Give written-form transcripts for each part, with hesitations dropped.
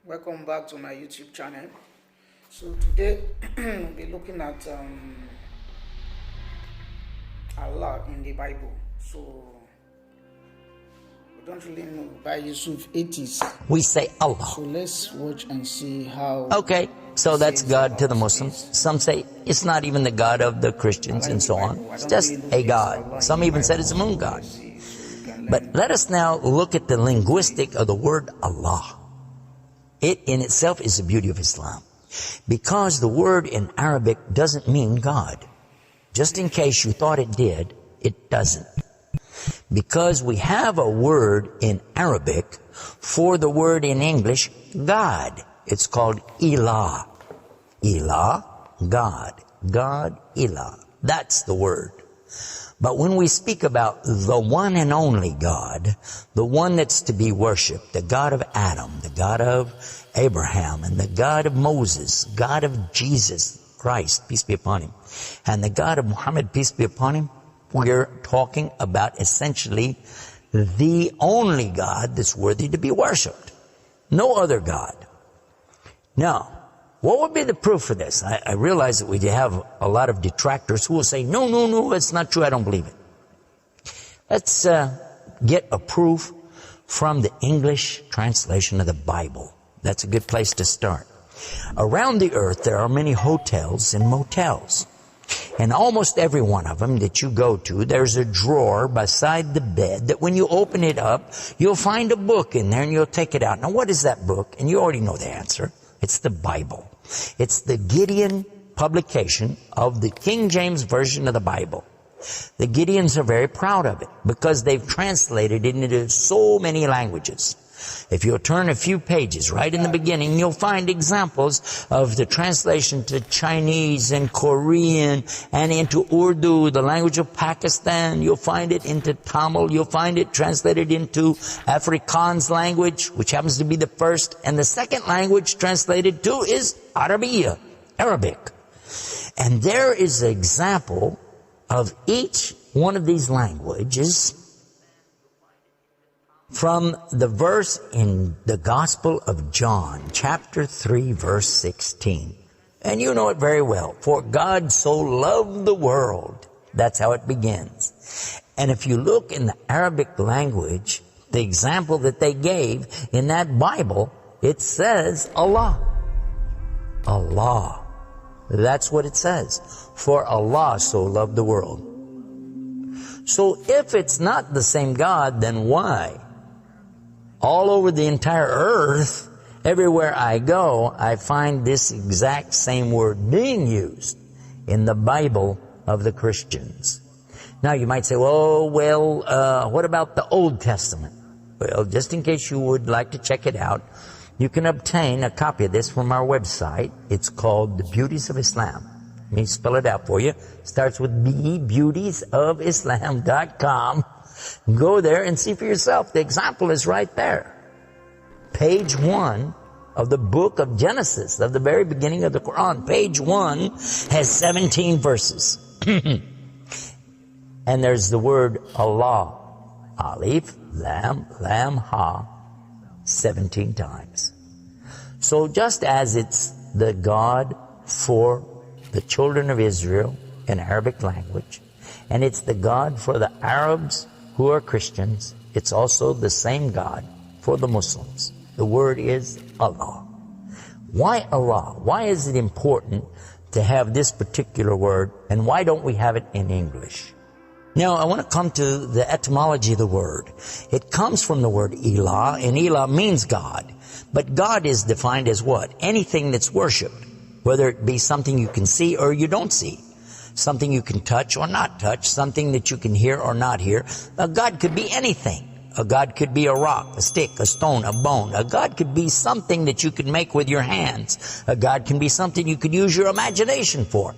Welcome back to my YouTube channel. So today we'll be looking at Allah in the Bible. So we don't really know. By Yusuf 80s, we say Allah. so let's watch and see how. Okay, so that's God to the Muslims. Some say it's not even the God of the Christians and so on. It's just a God. Some even said it's a moon God. But let us now look at the linguistic of the word Allah. It in itself is the beauty of Islam, because the word in Arabic doesn't mean God. Just in case you thought it did, it doesn't. Because we have a word in Arabic for the word in English, God. It's called Ilah. Ilah, God. God, Ilah. That's the word. But when we speak about the one and only God, the one that's to be worshipped, the God of Adam, the God of Abraham, and the God of Moses, God of Jesus Christ, peace be upon him, and the God of Muhammad, peace be upon him, we're talking about essentially the only God that's worthy to be worshipped. No other God. Now, what would be the proof for this? I realize that we have a lot of detractors who will say, no, it's not true, I don't believe it. Let's get a proof from the English translation of the Bible. That's a good place to start. Around the earth, there are many hotels and motels. And almost every one of them that you go to, there's a drawer beside the bed that when you open it up, you'll find a book in there and you'll take it out. Now, what is that book? And you already know the answer. It's the Bible. It's the Gideon publication of the King James Version of the Bible. The Gideons are very proud of it because they've translated it into so many languages. If you'll turn a few pages right in the beginning, you'll find examples of the translation to Chinese and Korean and into Urdu, the language of Pakistan. You'll find it into Tamil. You'll find it translated into Afrikaans language, which happens to be the first. And the second language translated to is Arabiya, Arabic. And there is an example of each one of these languages from the verse in the Gospel of John, chapter 3, verse 16. And you know it very well. For God so loved the world. That's how it begins. And if you look in the Arabic language, the example that they gave in that Bible, it says Allah. Allah. That's what it says. For Allah so loved the world. So if it's not the same God, then why? All over the entire earth, everywhere I go, I find this exact same word being used in the Bible of the Christians. Now you might say, what about the Old Testament? Well, just in case you would like to check it out, you can obtain a copy of this from our website. It's called The Beauties of Islam. Let me spell it out for you. It starts with B, beautiesofislam.com. Go there and see for yourself. The example is right there. Page 1 of the book of Genesis, of the very beginning of the Quran. Page 1 has 17 verses. And there's the word Allah. Alif, Lam, Lam, Ha, 17 times. So just as it's the God for the children of Israel in Arabic language, and it's the God for the Arabs who are Christians, it's also the same God for the Muslims. The word is Allah. Why Allah? Why is it important to have this particular word, and why don't we have it in English? Now, I want to come to the etymology of the word. It comes from the word Ilah, and Ilah means God. But God is defined as what? Anything that's worshipped, whether it be something you can see or you don't see. Something you can touch or not touch, something that you can hear or not hear. A God could be anything. A God could be a rock, a stick, a stone, a bone. A God could be something that you could make with your hands. A God can be something you could use your imagination for.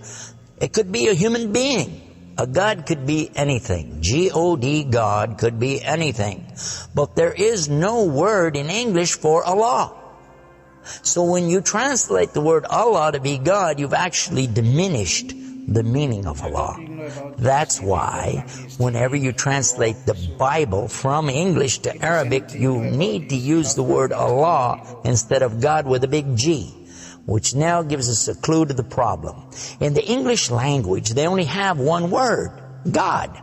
It could be a human being. A God could be anything. G-O-D, God, could be anything. But there is no word in English for Allah. So when you translate the word Allah to be God, you've actually diminished the meaning of Allah. That's why whenever you translate the Bible from English to Arabic, you need to use the word Allah instead of God with a big G, which now gives us a clue to the problem. In the English language, they only have one word, God.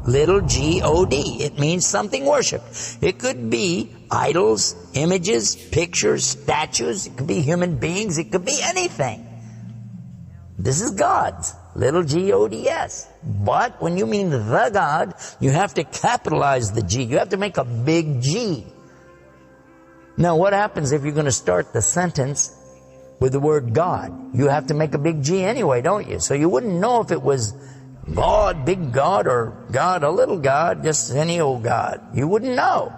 Little G-O-D. It means something worshipped. It could be idols, images, pictures, statues. It could be human beings. It could be anything. This is God's. Little G-O-D-S. But when you mean the God, you have to capitalize the G. You have to make a big G. Now, what happens if you're going to start the sentence with the word God? You have to make a big G anyway, don't you? So you wouldn't know if it was God, big God, or God, a little God, just any old God. You wouldn't know.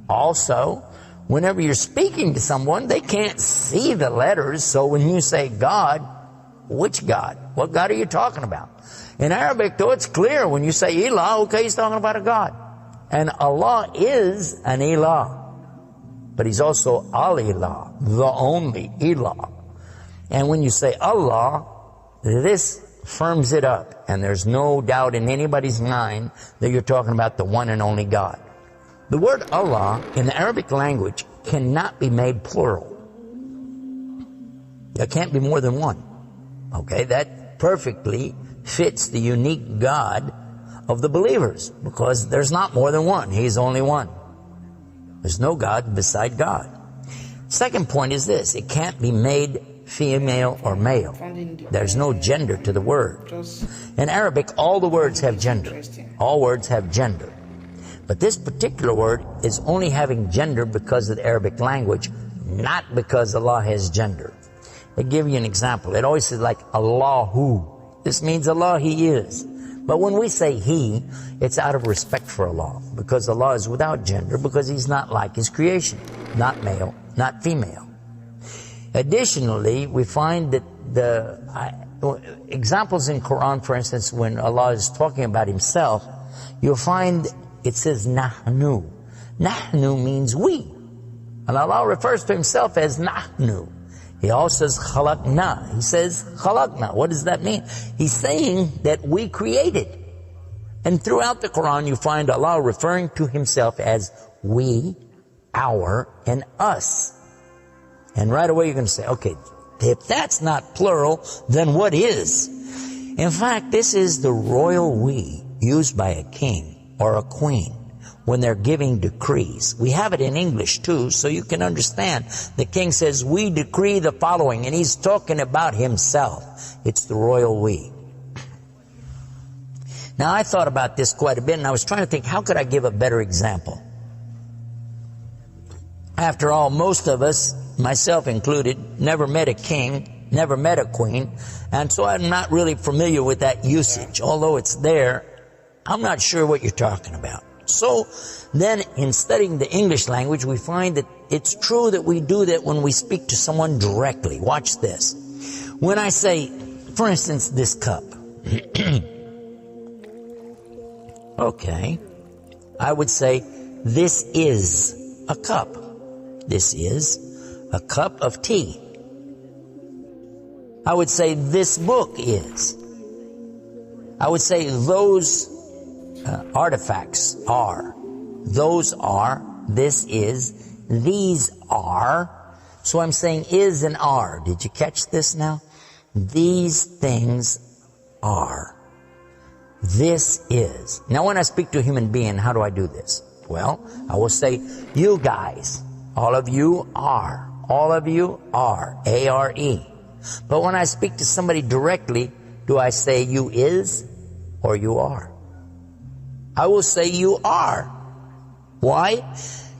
Also, whenever you're speaking to someone, they can't see the letters. So when you say God, which God? What God are you talking about? In Arabic, though, it's clear. When you say Ilah, okay, he's talking about a God. And Allah is an Ilah. But he's also Al-Ilah, the only Ilah. And when you say Allah, this firms it up, and there's no doubt in anybody's mind that you're talking about the one and only God. The word Allah in the Arabic language cannot be made plural. There can't be more than one. Okay, that perfectly fits the unique God of the believers, because there's not more than one. He's only one. There's no God beside God. Second point is this: it can't be made female or male. There's no gender to the word. In Arabic, all the words have gender. All words have gender. But this particular word is only having gender because of the Arabic language, not because Allah has gender. I'll give you an example. It always says like Allahu. This means Allah, He is. But when we say He, it's out of respect for Allah, because Allah is without gender, because He's not like His creation, not male, not female. Additionally, we find that the examples in Quran, for instance, when Allah is talking about Himself, you'll find it says Nahnu. Nahnu means we. And Allah refers to Himself as Nahnu. He also says Khalaqna. He says Khalaqna. What does that mean? He's saying that we created. And throughout the Quran, you find Allah referring to Himself as we, our, and us. And right away you're going to say, okay, if that's not plural, then what is? In fact, this is the royal we used by a king or a queen when they're giving decrees. We have it in English too, so you can understand. The king says, we decree the following, and he's talking about himself. It's the royal we. Now, I thought about this quite a bit, and I was trying to think, how could I give a better example? After all, most of us, myself included, never met a king, never met a queen, and so I'm not really familiar with that usage. Although it's there, I'm not sure what you're talking about. So then, in studying the English language, we find that it's true that we do that when we speak to someone directly. Watch this. When I say, for instance, this cup. Okay. I would say, this is a cup. This is a cup of tea. I would say, this book is. I would say, those artifacts are. Those are. This is. These are. So I'm saying is and are. Did you catch this now? These things are. This is. Now when I speak to a human being, how do I do this? Well, I will say, you guys. All of you are. All of you are. A-R-E. But when I speak to somebody directly, do I say you is or you are? I will say you are. Why?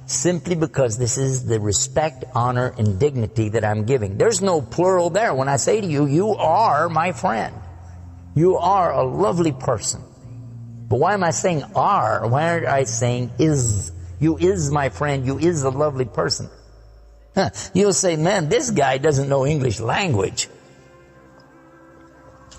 Simply because this is the respect, honor, and dignity that I'm giving. There's no plural there. When I say to you, you are my friend. You are a lovely person. But why am I saying are? Why aren't I saying is? You is my friend. You is a lovely person. You'll say, man, this guy doesn't know English language.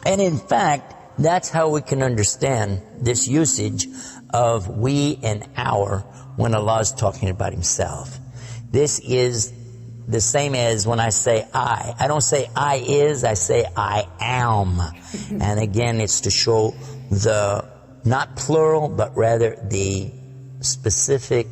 And in fact, that's how we can understand this usage of we and our when Allah is talking about Himself. This is the same as when I say I. I don't say I is, I say I am. And again, it's to show the, not plural, but rather the specific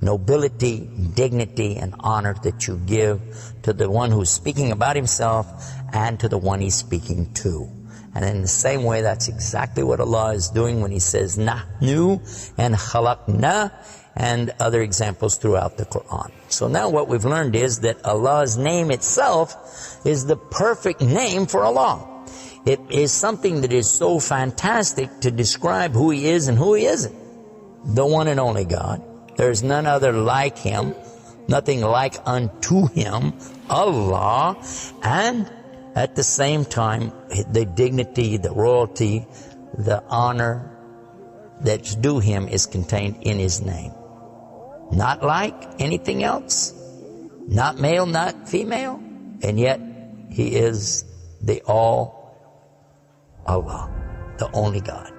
nobility, dignity, and honor that you give to the one who's speaking about himself and to the one he's speaking to. And in the same way, that's exactly what Allah is doing when He says Nahnu and Khalaqna and other examples throughout the Quran. So now what we've learned is that Allah's name itself is the perfect name for Allah. It is something that is so fantastic to describe who He is and who He isn't. The one and only God. There's none other like Him, nothing like unto Him, Allah, and at the same time, the dignity, the royalty, the honor that's due Him is contained in His name. Not like anything else, not male, not female, and yet He is the all Allah, the only God.